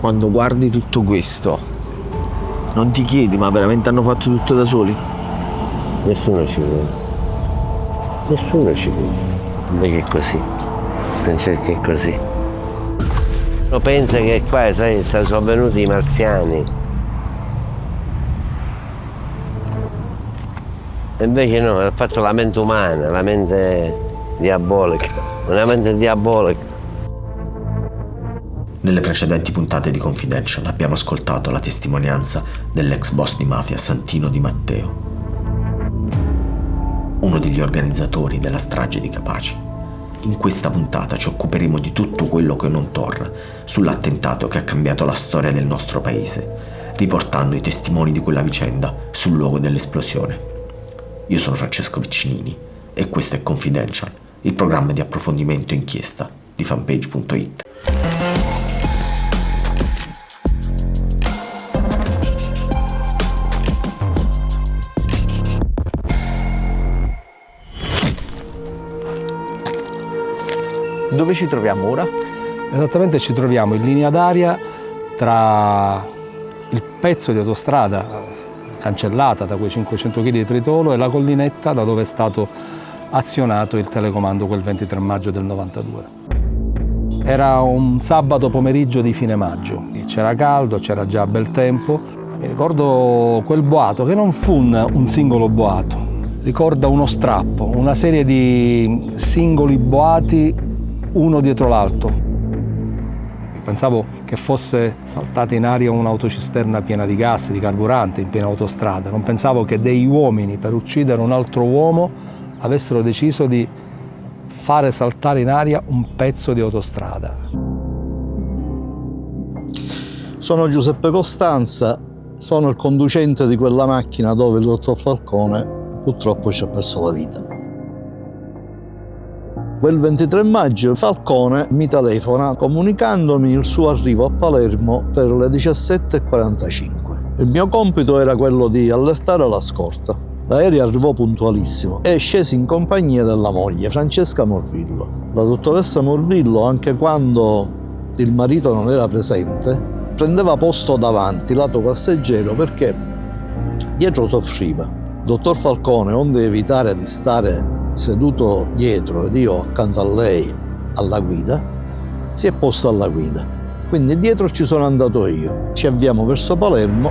quando guardi tutto questo, non ti chiedi, ma veramente hanno fatto tutto da soli? Nessuno ci crede. Nessuno ci crede. Invece è così. Pensa che è così. Uno pensa che qua, sai, sono venuti i marziani. E invece no, ha fatto la mente umana, la mente diabolica. Una mente diabolica. Nelle precedenti puntate di Confidential abbiamo ascoltato la testimonianza dell'ex boss di mafia Santino Di Matteo, uno degli organizzatori della strage di Capaci. In questa puntata ci occuperemo di tutto quello che non torna sull'attentato che ha cambiato la storia del nostro paese, riportando i testimoni di quella vicenda sul luogo dell'esplosione. Io sono Francesco Piccinini e questo è Confidential, il programma di approfondimento e inchiesta di fanpage.it. Dove ci troviamo ora? Esattamente, ci troviamo in linea d'aria tra il pezzo di autostrada cancellata da quei 500 kg di tritolo e la collinetta da dove è stato azionato il telecomando quel 23 maggio del 92. Era un sabato pomeriggio di fine maggio, c'era caldo, c'era già bel tempo. Mi ricordo quel boato, che non fu un singolo boato, ricorda uno strappo, una serie di singoli boati uno dietro l'altro. Pensavo che fosse saltata in aria un'autocisterna piena di gas, di carburante, in piena autostrada. Non pensavo che degli uomini, per uccidere un altro uomo, avessero deciso di fare saltare in aria un pezzo di autostrada. Sono Giuseppe Costanza, sono il conducente di quella macchina dove il dottor Falcone purtroppo ci ha perso la vita. Quel 23 maggio Falcone mi telefona comunicandomi il suo arrivo a Palermo per le 17:45. Il mio compito era quello di allertare la scorta. L'aereo arrivò puntualissimo e scesi in compagnia della moglie, Francesca Morvillo. La dottoressa Morvillo, anche quando il marito non era presente, prendeva posto davanti, lato passeggero, perché dietro soffriva. Il dottor Falcone, onde evitare di stare seduto dietro ed io accanto a lei alla guida, si è posto alla guida. Quindi dietro ci sono andato io. Ci avviamo verso Palermo.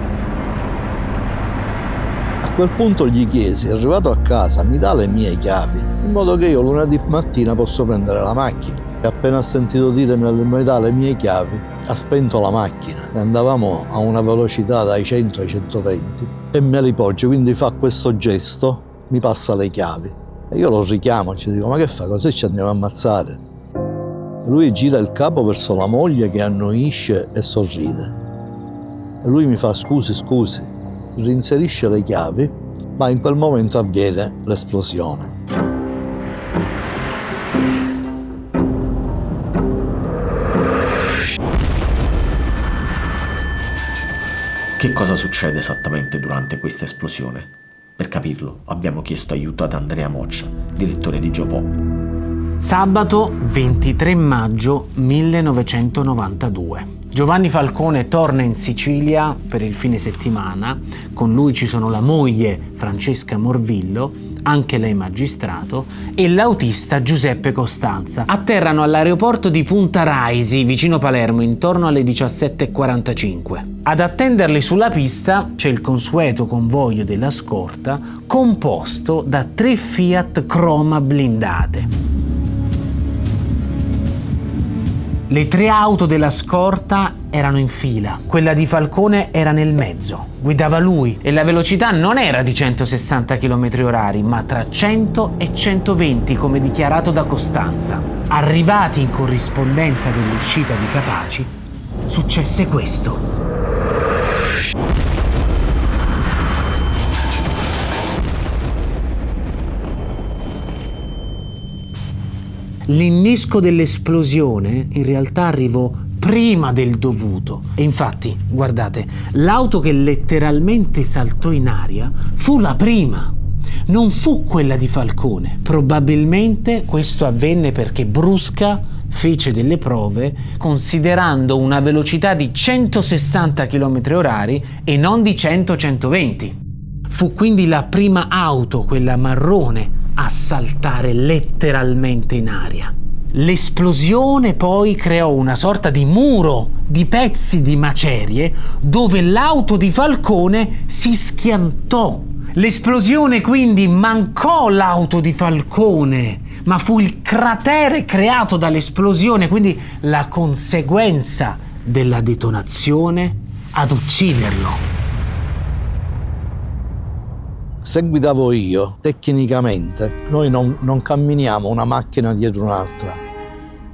A quel punto gli chiesi, arrivato a casa, mi dà le mie chiavi, in modo che io lunedì mattina posso prendere la macchina. E appena ha sentito dire mi dà le mie chiavi, ha spento la macchina e andavamo a una velocità dai 100 ai 120 e me li poggia, quindi fa questo gesto, mi passa le chiavi. E io lo richiamo, ci dico, ma che fa, così ci andiamo a ammazzare? Lui gira il capo verso la moglie che annuisce e sorride. E lui mi fa, scusi, rinserisce le chiavi, ma in quel momento avviene l'esplosione. Che cosa succede esattamente durante questa esplosione? Per capirlo abbiamo chiesto aiuto ad Andrea Moccia, direttore di Geopop. Sabato 23 maggio 1992. Giovanni Falcone torna in Sicilia per il fine settimana, con lui ci sono la moglie Francesca Morvillo, anche lei magistrato, e l'autista Giuseppe Costanza. Atterrano all'aeroporto di Punta Raisi, vicino Palermo, intorno alle 17:45. Ad attenderli sulla pista c'è il consueto convoglio della scorta, composto da 3 Fiat Croma blindate. Le 3 auto della scorta erano in fila, quella di Falcone era nel mezzo, guidava lui e la velocità non era di 160 km/h, ma tra 100 e 120 come dichiarato da Costanza. Arrivati in corrispondenza dell'uscita di Capaci, successe questo. L'innesco dell'esplosione in realtà arrivò prima del dovuto e infatti, guardate, l'auto che letteralmente saltò in aria fu la prima, non fu quella di Falcone. Probabilmente questo avvenne perché brusca fece delle prove considerando una velocità di 160 km/h e non di 100-120. Fu quindi la prima auto, quella marrone, a saltare letteralmente in aria. L'esplosione poi creò una sorta di muro di pezzi di macerie dove l'auto di Falcone si schiantò. L'esplosione quindi mancò l'auto di Falcone, ma fu il cratere creato dall'esplosione, quindi la conseguenza della detonazione ad ucciderlo. Se guidavo io, tecnicamente, noi non camminiamo una macchina dietro un'altra.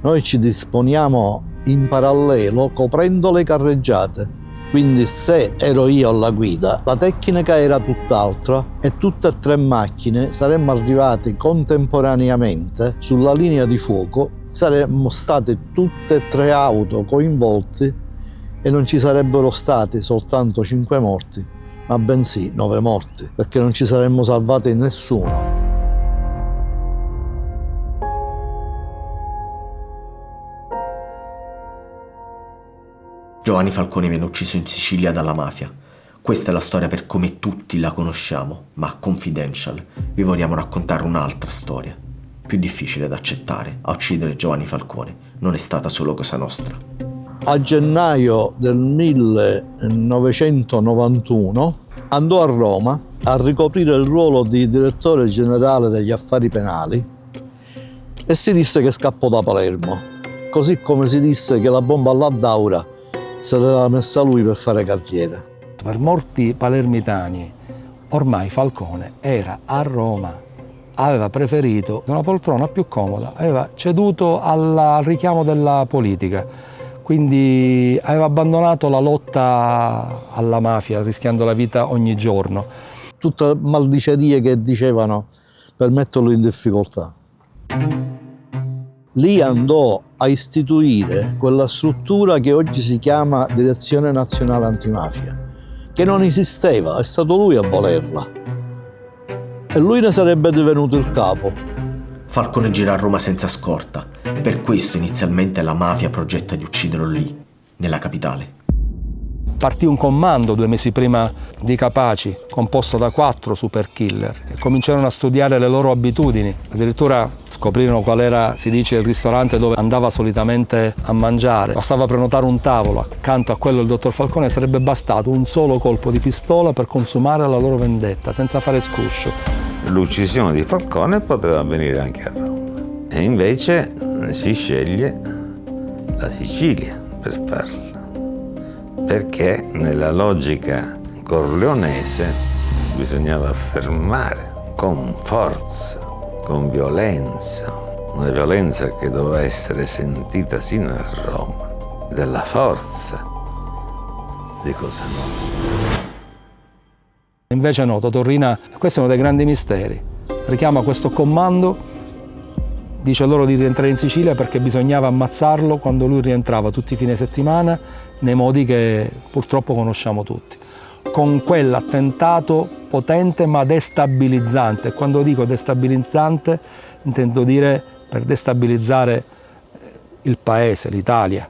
Noi ci disponiamo in parallelo coprendo le carreggiate. Quindi se ero io alla guida, la tecnica era tutt'altra e tutte e tre macchine saremmo arrivate contemporaneamente sulla linea di fuoco, saremmo state tutte e tre auto coinvolte e non ci sarebbero stati soltanto 5 morti, ma bensì 9 morti, perché non ci saremmo salvati nessuno. Giovanni Falcone viene ucciso in Sicilia dalla mafia. Questa è la storia per come tutti la conosciamo, ma a Confidential vi vogliamo raccontare un'altra storia, più difficile da accettare. A uccidere Giovanni Falcone non è stata solo Cosa Nostra. A gennaio del 1991 andò a Roma a ricoprire il ruolo di direttore generale degli affari penali e si disse che scappò da Palermo, così come si disse che la bomba all'Addaura se l'era messa lui per fare carriera. Per molti palermitani ormai Falcone era a Roma, aveva preferito una poltrona più comoda, aveva ceduto al richiamo della politica, quindi aveva abbandonato la lotta alla mafia rischiando la vita ogni giorno. Tutte maldicerie che dicevano per metterlo in difficoltà. Lì andò a istituire quella struttura che oggi si chiama Direzione Nazionale Antimafia, che non esisteva, è stato lui a volerla. E lui ne sarebbe divenuto il capo. Falcone gira a Roma senza scorta. Per questo inizialmente la mafia progetta di ucciderlo lì, nella capitale. Partì un comando 2 mesi prima di Capaci, composto da 4 super killer, che cominciarono a studiare le loro abitudini. Addirittura scoprirono qual era, si dice, il ristorante dove andava solitamente a mangiare. Bastava prenotare un tavolo, accanto a quello del dottor Falcone sarebbe bastato un solo colpo di pistola per consumare la loro vendetta, senza fare scuscio. L'uccisione di Falcone poteva avvenire anche a Roma. E invece si sceglie la Sicilia per farlo. Perché nella logica corleonese bisognava affermare con forza, con violenza, una violenza che doveva essere sentita sino a Roma, della forza di Cosa Nostra. Invece no, Totorrina, questo è uno dei grandi misteri. Richiama questo comando, dice loro di rientrare in Sicilia perché bisognava ammazzarlo quando lui rientrava tutti i fine settimana nei modi che purtroppo conosciamo tutti. Con quell'attentato potente ma destabilizzante. Quando dico destabilizzante intendo dire per destabilizzare il paese, l'Italia.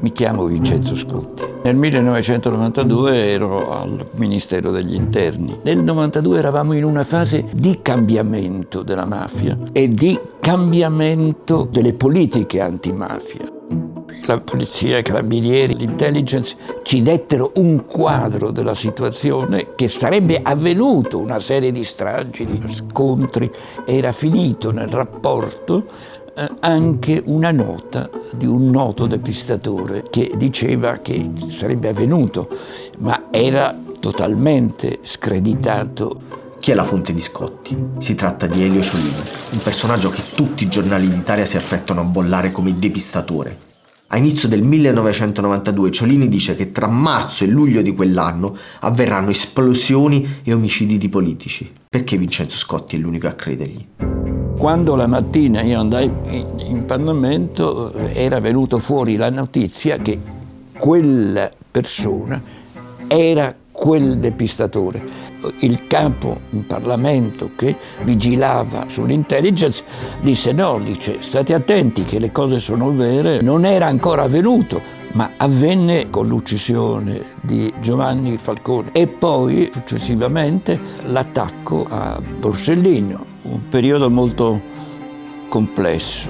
Mi chiamo Vincenzo Scotti. Nel 1992 ero al Ministero degli Interni. Nel 92 eravamo in una fase di cambiamento della mafia e di cambiamento delle politiche antimafia. La polizia, i carabinieri, l'intelligence ci dettero un quadro della situazione, che sarebbe avvenuto una serie di stragi, di scontri, era finito nel rapporto anche una nota di un noto depistatore che diceva che sarebbe avvenuto, ma era totalmente screditato. Chi è la fonte di Scotti? Si tratta di Elio Ciolino, un personaggio che tutti i giornali d'Italia si affrettano a bollare come depistatore. A inizio del 1992 Ciolini dice che tra marzo e luglio di quell'anno avverranno esplosioni e omicidi di politici. Perché Vincenzo Scotti è l'unico a credergli? Quando la mattina io andai in Parlamento era venuto fuori la notizia che quella persona era quel depistatore il capo in Parlamento che vigilava sull'intelligence disse no, dice state attenti che le cose sono vere, non era ancora avvenuto, ma avvenne con l'uccisione di Giovanni Falcone e poi successivamente l'attacco a Borsellino, un periodo molto complesso,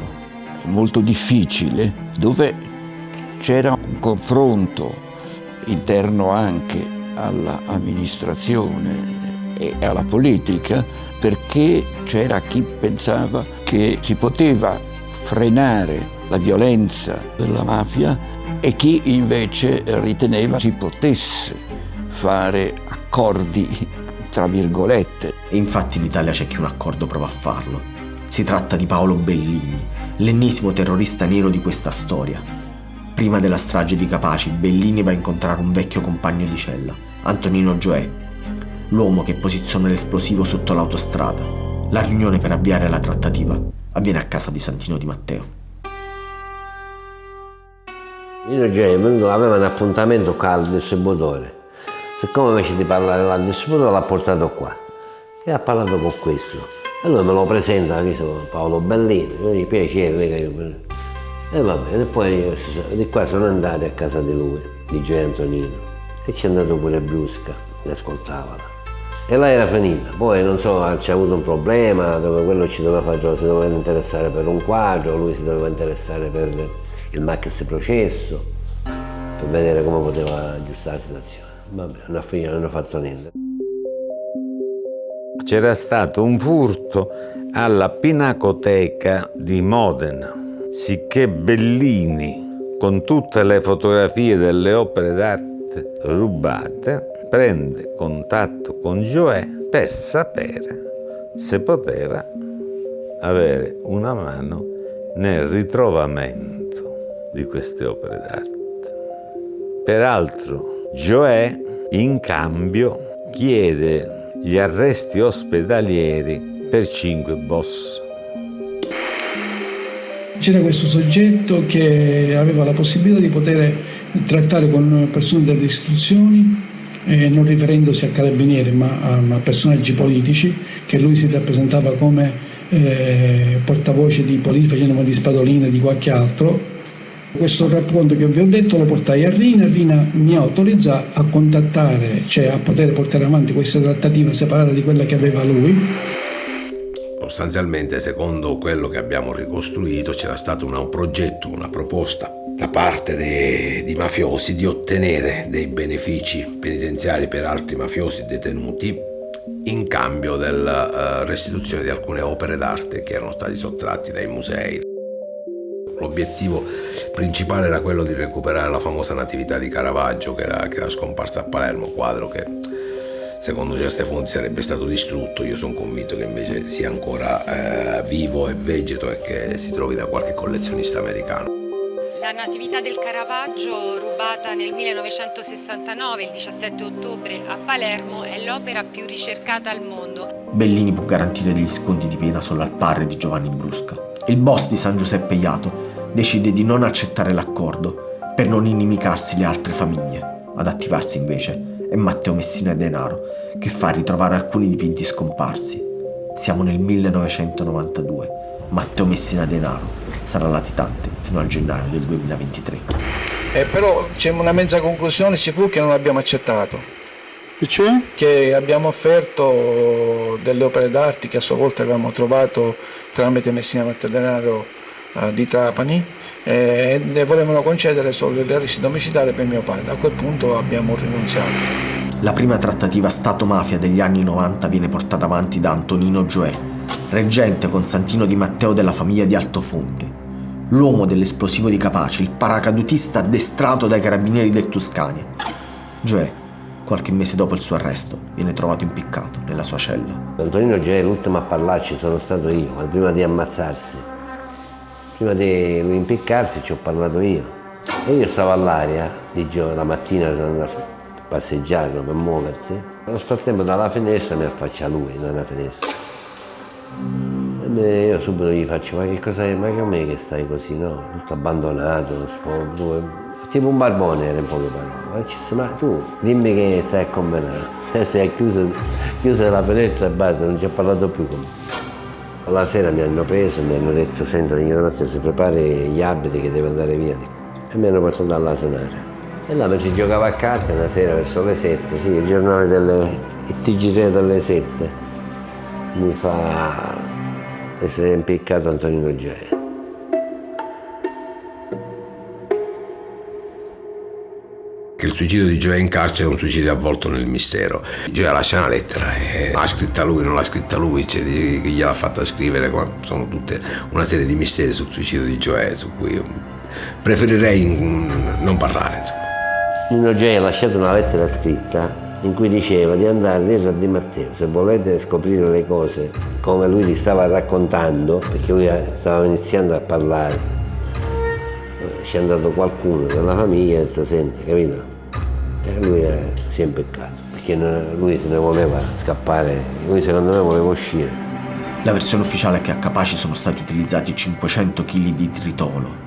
molto difficile, dove c'era un confronto interno anche all'amministrazione e alla politica, perché c'era chi pensava che si poteva frenare la violenza della mafia e chi invece riteneva si potesse fare accordi, tra virgolette. E infatti in Italia c'è chi un accordo prova a farlo. Si tratta di Paolo Bellini, l'ennesimo terrorista nero di questa storia. Prima della strage di Capaci, Bellini va a incontrare un vecchio compagno di cella, Antonino Gioè, l'uomo che posiziona l'esplosivo sotto l'autostrada. La riunione per avviare la trattativa avviene a casa di Santino Di Matteo. Io già aveva un appuntamento qua al distributore. Siccome invece di parlare al distributore l'ha portato qua e ha parlato con questo. Allora me lo presenta, Paolo Bellini, mi piacere. E va bene, poi di qua sono andati a casa di lui, di Gioia Antonino, e c'è andato pure Brusca, mi ascoltava. E là era finita, poi non so, c'è avuto un problema dove quello ci doveva fare, si doveva interessare per un quadro, lui si doveva interessare per il maxi processo, per vedere come poteva aggiustare la situazione. Vabbè, non hanno fatto niente. C'era stato un furto alla Pinacoteca di Modena, sicché Bellini, con tutte le fotografie delle opere d'arte rubate, prende contatto con Gioè per sapere se poteva avere una mano nel ritrovamento di queste opere d'arte. Peraltro Gioè in cambio chiede gli arresti ospedalieri per 5 boss. C'era questo soggetto che aveva la possibilità di poter trattare con persone delle istituzioni, non riferendosi a carabinieri ma a personaggi politici, che lui si rappresentava come portavoce di politici, facendo di Spadolini e di qualche altro. Questo racconto che vi ho detto lo portai a Rina, Rina mi autorizza a contattare, cioè a poter portare avanti questa trattativa separata di quella che aveva lui. Sostanzialmente, secondo quello che abbiamo ricostruito, c'era stato un progetto, una proposta da parte di mafiosi di ottenere dei benefici penitenziari per altri mafiosi detenuti in cambio della restituzione di alcune opere d'arte che erano stati sottratti dai musei. L'obiettivo principale era quello di recuperare la famosa Natività di Caravaggio che era scomparsa a Palermo, quadro che secondo certe fonti sarebbe stato distrutto. Io sono convinto che invece sia ancora vivo e vegeto e che si trovi da qualche collezionista americano. La Natività del Caravaggio, rubata nel 1969, il 17 ottobre, a Palermo, è l'opera più ricercata al mondo. Bellini può garantire degli sconti di pena solo al padre di Giovanni Brusca. Il boss di San Giuseppe Jato decide di non accettare l'accordo per non inimicarsi le altre famiglie. Ad attivarsi invece è Matteo Messina Denaro, che fa ritrovare alcuni dipinti scomparsi. Siamo nel 1992. Matteo Messina Denaro sarà latitante fino al gennaio del 2023. Però c'è una mezza conclusione, ci fu che non abbiamo accettato. E cioè? Che abbiamo offerto delle opere d'arte che a sua volta avevamo trovato tramite Messina Matteo Denaro di Trapani e volevano concedere solo gli arresti domiciliari per mio padre. A quel punto abbiamo rinunziato. La prima trattativa Stato-mafia degli anni 90 viene portata avanti da Antonino Gioè, reggente con Santino Di Matteo della famiglia di Altofonte, l'uomo dell'esplosivo di Capaci, il paracadutista addestrato dai carabinieri del Tuscania. Gioè, qualche mese dopo il suo arresto, viene trovato impiccato nella sua cella. Antonino Gioè, l'ultimo a parlarci sono stato io, ma prima di ammazzarsi. Prima di lui impiccarsi ci ho parlato io. E io stavo all'aria di giorno, la mattina per andare a passeggiare, per muoversi. Allo stesso tempo dalla finestra mi affaccia lui, dalla finestra. E io subito gli faccio, ma che cosa è? Ma che a me che stai così, no? Tutto abbandonato, dove Tipo un barbone era in poche parole. Ma tu dimmi che stai a combinare. Se hai chiuso la finestra e basta, non ci ho parlato più con me. La sera mi hanno preso e mi hanno detto: senta, notte si prepari gli abiti che deve andare via. E mi hanno portato all'Asenare. E là ci giocava a carte una sera verso le 7, sì, il giornale il TG3 delle 7. Mi fa essere impiccato Antonino Gioia. Che il suicidio di Gioia in carcere è un suicidio avvolto nel mistero. Gioia lascia una lettera, l'ha scritta lui, non l'ha scritta lui, c'è chi gliel'ha fatta scrivere, sono tutte una serie di misteri sul suicidio di Gioia su cui preferirei non parlare, insomma. Nino Gioia ha lasciato una lettera scritta in cui diceva di andare a dire a Di Matteo: se volete scoprire le cose come lui li stava raccontando, perché lui stava iniziando a parlare, c'è andato qualcuno della famiglia e ha detto: senti, capito? E lui si è impeccato, perché lui se ne voleva scappare, lui secondo me voleva uscire. La versione ufficiale è che a Capaci sono stati utilizzati 500 kg di tritolo,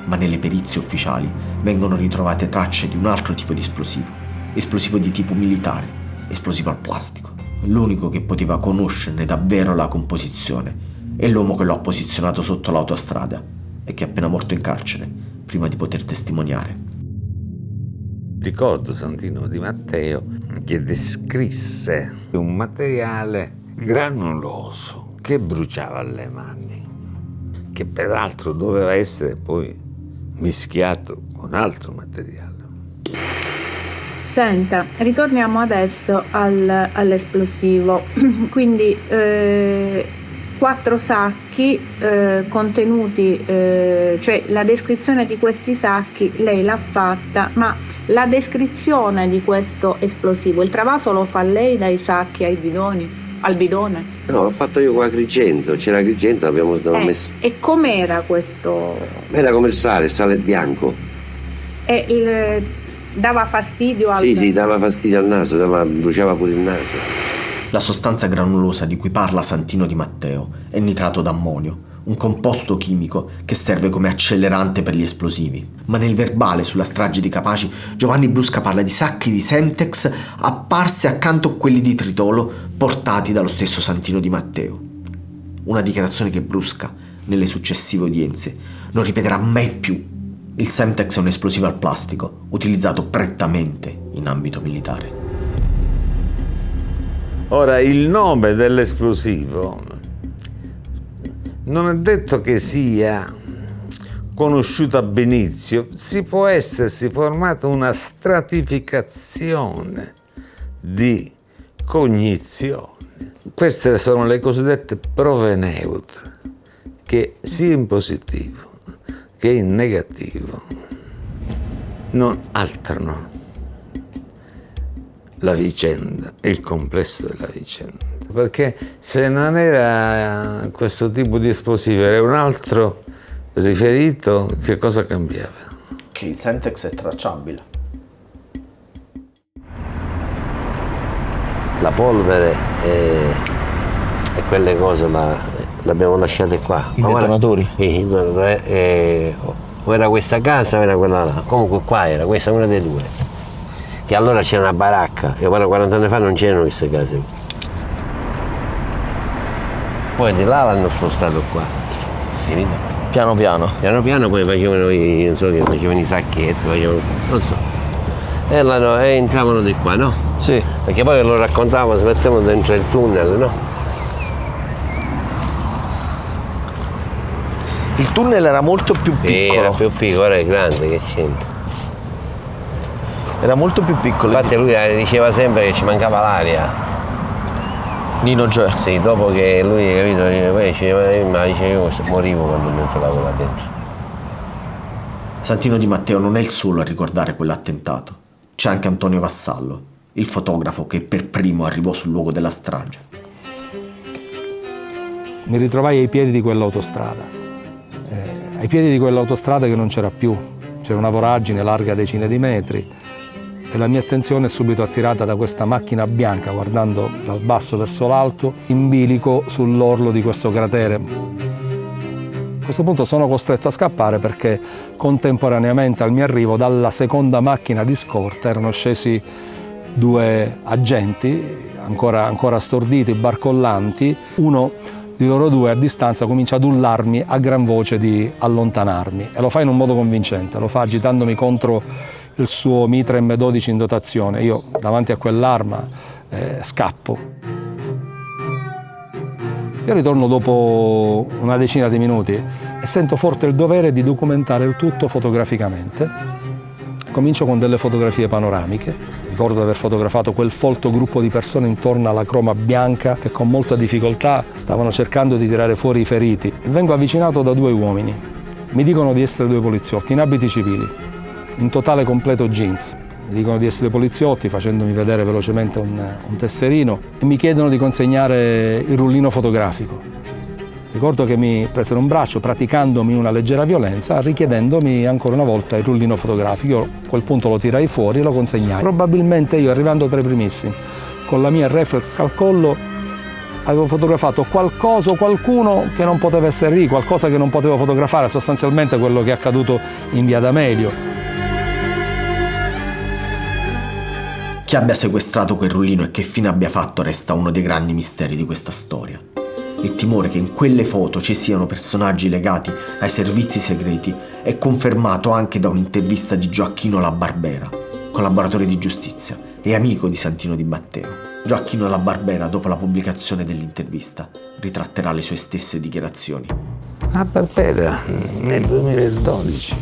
ma nelle perizie ufficiali vengono ritrovate tracce di un altro tipo di esplosivo di tipo militare, esplosivo al plastico. L'unico che poteva conoscerne davvero la composizione è l'uomo che lo ha posizionato sotto l'autostrada e che è appena morto in carcere, prima di poter testimoniare. Ricordo Santino Di Matteo che descrisse un materiale granuloso che bruciava alle mani, che peraltro doveva essere poi mischiato con altro materiale. Senta, ritorniamo adesso all'esplosivo. Quindi 4 sacchi contenuti, cioè la descrizione di questi sacchi lei l'ha fatta, ma la descrizione di questo esplosivo, il travaso lo fa lei dai sacchi ai bidoni? Al bidone? No, l'ho fatto io con Agrigento, c'era Agrigento, abbiamo messo. E com'era questo? Era come il sale bianco. Dava fastidio al... Sì, dava fastidio al naso, bruciava pure il naso. La sostanza granulosa di cui parla Santino Di Matteo è nitrato d'ammonio, un composto chimico che serve come accelerante per gli esplosivi. Ma nel verbale sulla strage di Capaci, Giovanni Brusca parla di sacchi di Semtex apparsi accanto a quelli di tritolo portati dallo stesso Santino Di Matteo. Una dichiarazione che Brusca, nelle successive udienze, non ripeterà mai più. Il Semtex è un esplosivo al plastico, utilizzato prettamente in ambito militare. Ora, il nome dell'esplosivo non è detto che sia conosciuto ab inizio, si può essersi formata una stratificazione di cognizioni. Queste sono le cosiddette prove neutre, che sia in positivo che in negativo non alterano la vicenda, il complesso della vicenda. Perché se non era questo tipo di esplosivo, era un altro riferito, che cosa cambiava? Che il Semtex è tracciabile. La polvere e quelle cose l'abbiamo lasciate qua. I detonatori? O era questa casa o era quella là. Comunque qua era questa, una dei due. Che allora c'era una baracca. Io guarda, 40 anni fa non c'erano queste case. Poi di là l'hanno spostato qua. Finito? Piano piano. Piano piano poi facevano non so che facevano i sacchetti, non so. E entravano di qua, no? Sì. Perché poi lo raccontavano, si mettevano dentro il tunnel, no? Il tunnel era molto più piccolo. Era più piccolo, ora è grande, che c'entra. Era molto più piccolo. Infatti lui diceva sempre che ci mancava l'aria. Nino Gioia? Sì, dopo che lui, capito, poi diceva, io morivo quando mi infilavo là dentro. Santino Di Matteo non è il solo a ricordare quell'attentato. C'è anche Antonio Vassallo, il fotografo che per primo arrivò sul luogo della strage. Mi ritrovai ai piedi di quell'autostrada. Ai piedi di quell'autostrada che non c'era più. C'era una voragine larga decine di metri e la mia attenzione è subito attirata da questa macchina bianca, guardando dal basso verso l'alto, in bilico sull'orlo di questo cratere. questo punto sono costretto a scappare perché contemporaneamente al mio arrivo dalla seconda macchina di scorta erano scesi 2 agenti ancora storditi, barcollanti. Uno di loro 2 a distanza comincia ad urlarmi a gran voce di allontanarmi e lo fa in un modo convincente, lo fa agitandomi contro il suo Mitra M12 in dotazione. Io davanti a quell'arma scappo. Io ritorno dopo una decina di minuti e sento forte il dovere di documentare il tutto fotograficamente. Comincio con delle fotografie panoramiche. Ricordo di aver fotografato quel folto gruppo di persone intorno alla croma bianca che con molta difficoltà stavano cercando di tirare fuori i feriti. E vengo avvicinato da 2 uomini. Mi dicono di essere 2 poliziotti in abiti civili, in totale completo jeans. Mi dicono di essere poliziotti facendomi vedere velocemente un tesserino e mi chiedono di consegnare il rullino fotografico. Ricordo che mi presero un braccio praticandomi una leggera violenza, richiedendomi ancora una volta il rullino fotografico. Io a quel punto lo tirai fuori e lo consegnai. Probabilmente io, arrivando tra i primissimi, con la mia reflex al collo, avevo fotografato qualcosa o qualcuno che non poteva essere lì, qualcosa che non potevo fotografare, sostanzialmente quello che è accaduto in via D'Amelio. Chi abbia sequestrato quel rullino e che fine abbia fatto resta uno dei grandi misteri di questa storia. Il timore che in quelle foto ci siano personaggi legati ai servizi segreti è confermato anche da un'intervista di Gioacchino La Barbera, collaboratore di giustizia e amico di Santino Di Matteo. Gioacchino La Barbera, dopo la pubblicazione dell'intervista, ritratterà le sue stesse dichiarazioni. La Barbera nel 2012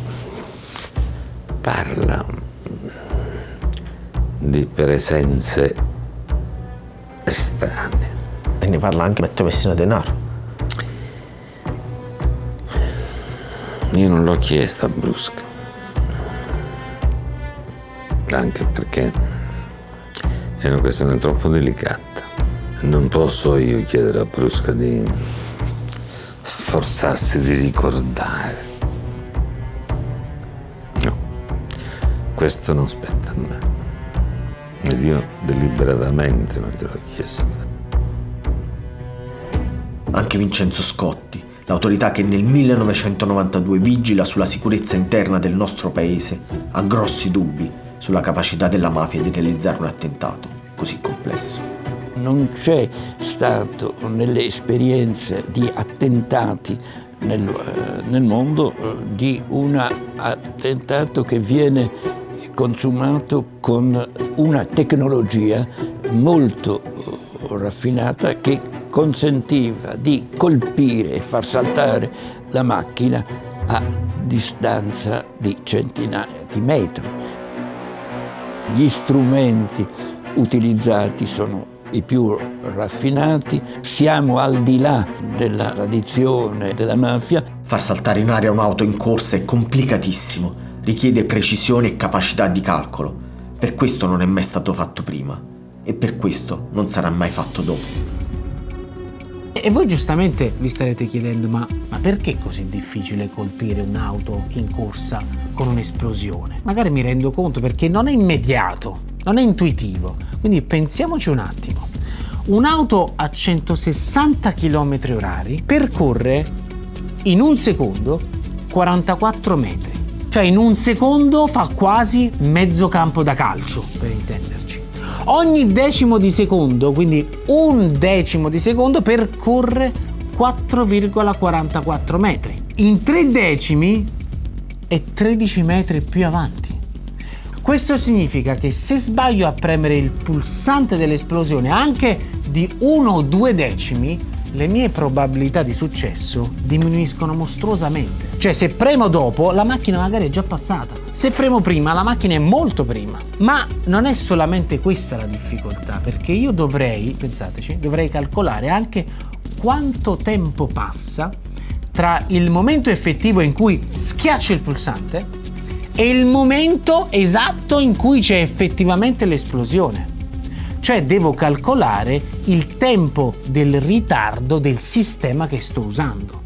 parla di presenze strane. E ne parla anche Matteo Messina Denaro. Io non l'ho chiesta a Brusca, anche perché è una questione troppo delicata. Non posso io chiedere a Brusca di sforzarsi di ricordare. No, questo non spetta a me. Ed io deliberatamente non gliel'ho chiesto. Anche Vincenzo Scotti, l'autorità che nel 1992 vigila sulla sicurezza interna del nostro paese, ha grossi dubbi sulla capacità della mafia di realizzare un attentato così complesso. Non c'è stato nelle esperienze di attentati nel mondo di un attentato che viene consumato con una tecnologia molto raffinata che consentiva di colpire e far saltare la macchina a distanza di centinaia di metri. Gli strumenti utilizzati sono i più raffinati, siamo al di là della tradizione della mafia. Far saltare in aria un'auto in corsa è complicatissimo, richiede precisione e capacità di calcolo. Per questo non è mai stato fatto prima e per questo non sarà mai fatto dopo. E voi giustamente vi starete chiedendo, ma perché è così difficile colpire un'auto in corsa con un'esplosione? Magari mi rendo conto perché non è immediato, non è intuitivo. Quindi pensiamoci un attimo. Un'auto a 160 km/h percorre in un secondo 44 metri. Cioè in un secondo fa quasi mezzo campo da calcio, per intenderci. Ogni decimo di secondo, quindi un decimo di secondo, percorre 4,44 metri. In 3 decimi è 13 metri più avanti. Questo significa che se sbaglio a premere il pulsante dell'esplosione anche di 1 o 2 decimi, le mie probabilità di successo diminuiscono mostruosamente. Cioè se premo dopo, la macchina magari è già passata. Se premo prima, la macchina è molto prima. Ma non è solamente questa la difficoltà, perché io dovrei, pensateci, dovrei calcolare anche quanto tempo passa tra il momento effettivo in cui schiaccio il pulsante e il momento esatto in cui c'è effettivamente l'esplosione. Cioè devo calcolare il tempo del ritardo del sistema che sto usando.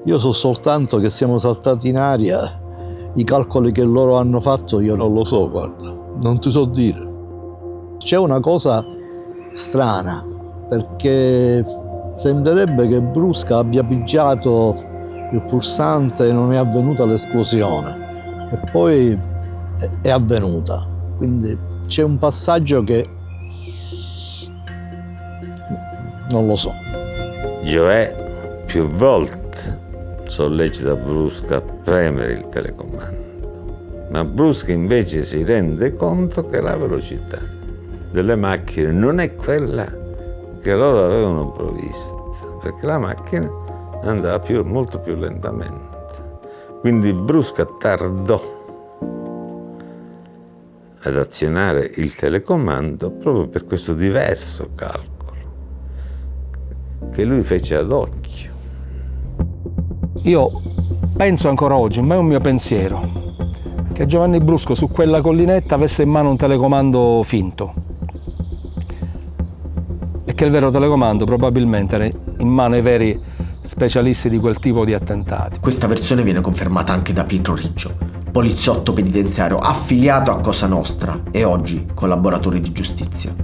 Io so soltanto che siamo saltati in aria, i calcoli che loro hanno fatto io non lo so, guarda, non ti so dire. C'è una cosa strana, perché sembrerebbe che Brusca abbia pigiato il pulsante e non è avvenuta l'esplosione. E poi è avvenuta. Quindi c'è un passaggio che non lo so. Gioè, più volte sollecita Brusca a premere il telecomando, ma Brusca invece si rende conto che la velocità delle macchine non è quella che loro avevano provvisto, perché la macchina andava molto più lentamente. Quindi Brusca tardò ad azionare il telecomando proprio per questo diverso calcolo che lui fece ad occhio. Io penso ancora oggi, ma è un mio pensiero, che Giovanni Brusco su quella collinetta avesse in mano un telecomando finto e che il vero telecomando probabilmente era in mano ai veri specialisti di quel tipo di attentati. Questa versione viene confermata anche da Pietro Riggio, poliziotto penitenziario affiliato a Cosa Nostra e oggi collaboratore di giustizia.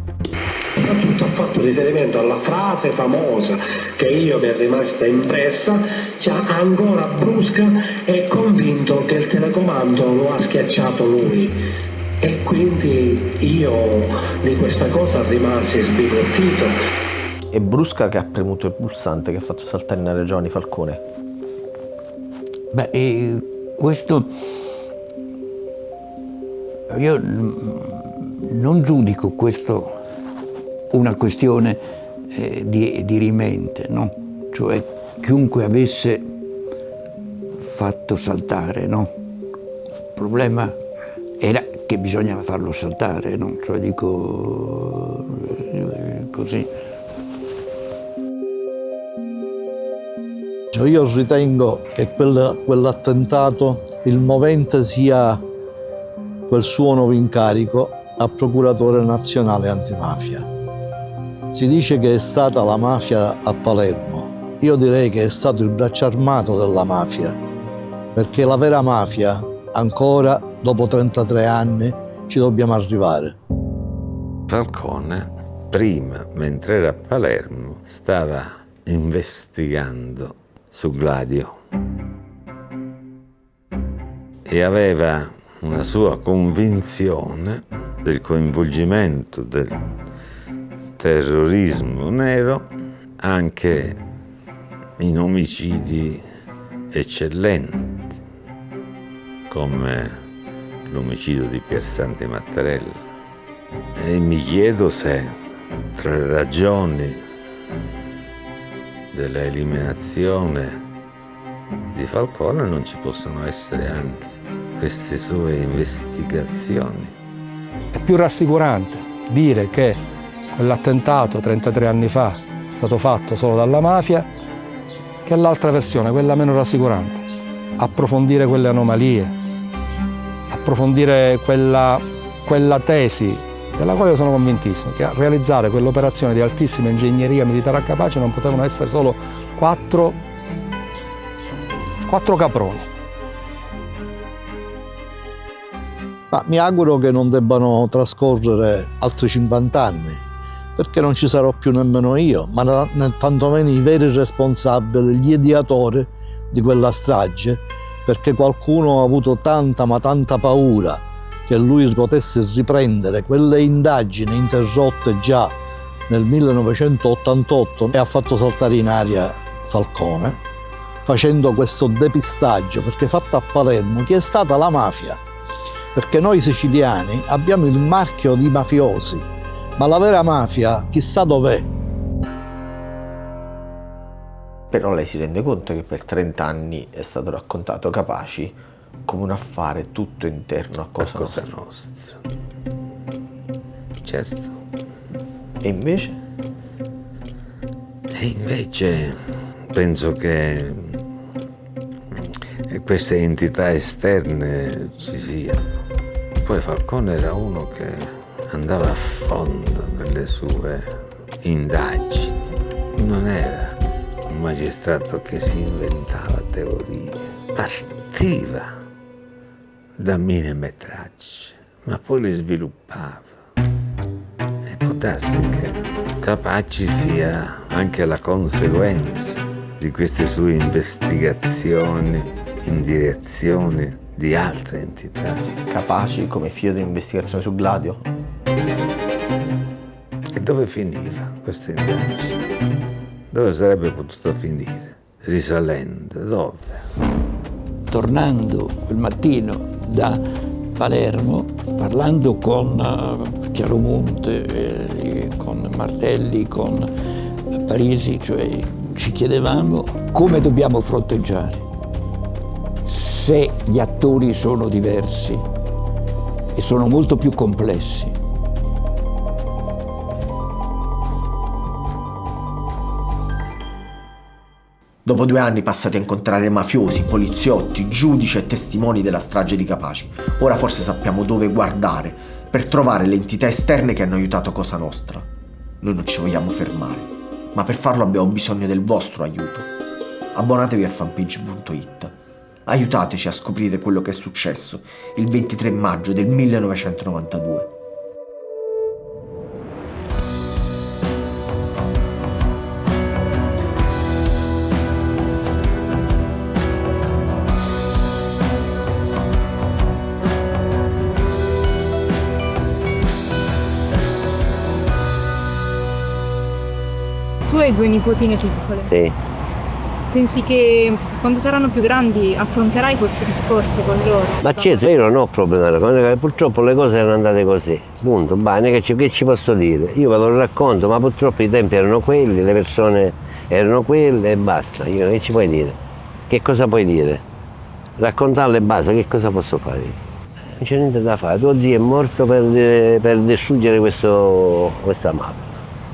Soprattutto ha fatto riferimento alla frase famosa che io mi è rimasta impressa: ancora Brusca è convinto che il telecomando lo ha schiacciato lui. E quindi io di questa cosa rimasi sbigottito. È Brusca che ha premuto il pulsante che ha fatto saltare in aria Giovanni Falcone? Questo io non giudico questo una questione di rimente, no? Cioè chiunque avesse fatto saltare, no? Il problema era che bisognava farlo saltare, no? Cioè dico così. Io ritengo che quell'attentato, il movente sia quel suo nuovo incarico a procuratore nazionale antimafia. Si dice che è stata la mafia a Palermo. Io direi che è stato il braccio armato della mafia, perché la vera mafia ancora, dopo 33 anni, ci dobbiamo arrivare. Falcone, prima, mentre era a Palermo, stava investigando su Gladio e aveva una sua convinzione del coinvolgimento del terrorismo nero anche in omicidi eccellenti come l'omicidio di Piersanti Mattarella. E mi chiedo se tra le ragioni della eliminazione di Falcone non ci possono essere anche queste sue investigazioni. È più rassicurante dire che quell'attentato 33 anni fa è stato fatto solo dalla mafia che l'altra versione, quella meno rassicurante. Approfondire quelle anomalie, approfondire quella tesi della quale io sono convintissimo, che a realizzare quell'operazione di altissima ingegneria militare a Capaci non potevano essere solo quattro caproni. Ma mi auguro che non debbano trascorrere altri 50 anni, perché non ci sarò più nemmeno io, ma tantomeno i veri responsabili, gli ideatori di quella strage, perché qualcuno ha avuto tanta paura che lui potesse riprendere quelle indagini interrotte già nel 1988 e ha fatto saltare in aria Falcone, facendo questo depistaggio, perché fatto a Palermo, chi è stata la mafia? Perché noi siciliani abbiamo il marchio di mafiosi, ma la vera mafia chissà dov'è. Però lei si rende conto che per 30 anni è stato raccontato Capaci come un affare tutto interno a Cosa Nostra. Certo. E invece? E invece penso che queste entità esterne ci siano. Poi Falcone era uno che andava a fondo nelle sue indagini. Non era un magistrato che si inventava teorie, partiva da millimetraggi, ma poi le sviluppava e poteva darsi che Capaci sia anche la conseguenza di queste sue investigazioni in direzione di altre entità. Capaci come figlio di investigazione su Gladio? E dove finiva questa indagine? Dove sarebbe potuto finire? Risalendo, dove? Tornando quel mattino da Palermo, parlando con Chiaromonte, con Martelli, con Parisi, cioè ci chiedevamo come dobbiamo fronteggiare se gli attori sono diversi e sono molto più complessi. Dopo 2 anni passati a incontrare mafiosi, poliziotti, giudici e testimoni della strage di Capaci, ora forse sappiamo dove guardare per trovare le entità esterne che hanno aiutato Cosa Nostra. Noi non ci vogliamo fermare, ma per farlo abbiamo bisogno del vostro aiuto. Abbonatevi a fanpage.it. Aiutateci a scoprire quello che è successo il 23 maggio del 1992. Tu hai 2 nipotine piccole. Sì. Pensi che quando saranno più grandi affronterai questo discorso con loro? Ma certo, io non ho problemi, purtroppo le cose erano andate così, punto, bene, che ci posso dire? Io ve lo racconto, ma purtroppo i tempi erano quelli, le persone erano quelle e basta. Io, che ci puoi dire? Che cosa puoi dire? Raccontarle e basta, che cosa posso fare? Non c'è niente da fare, tuo zio è morto per distruggere questa mafia,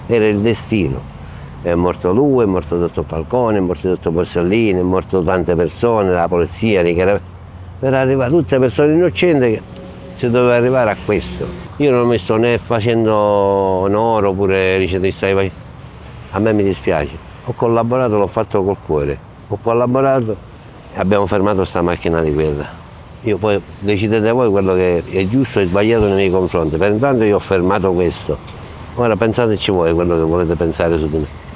era il destino. È morto lui, è morto il dottor Falcone, è morto il dottor Borsellino, è morto tante persone, la polizia, per arrivare a tutte persone innocenti che si doveva arrivare a questo. Io non ho messo né facendo onore oppure ricevista, a me mi dispiace. Ho collaborato, l'ho fatto col cuore, ho collaborato e abbiamo fermato sta macchina di guerra. Io poi decidete voi quello che è giusto e sbagliato nei miei confronti. Per intanto io ho fermato questo. Ora pensateci voi quello che volete pensare su di me.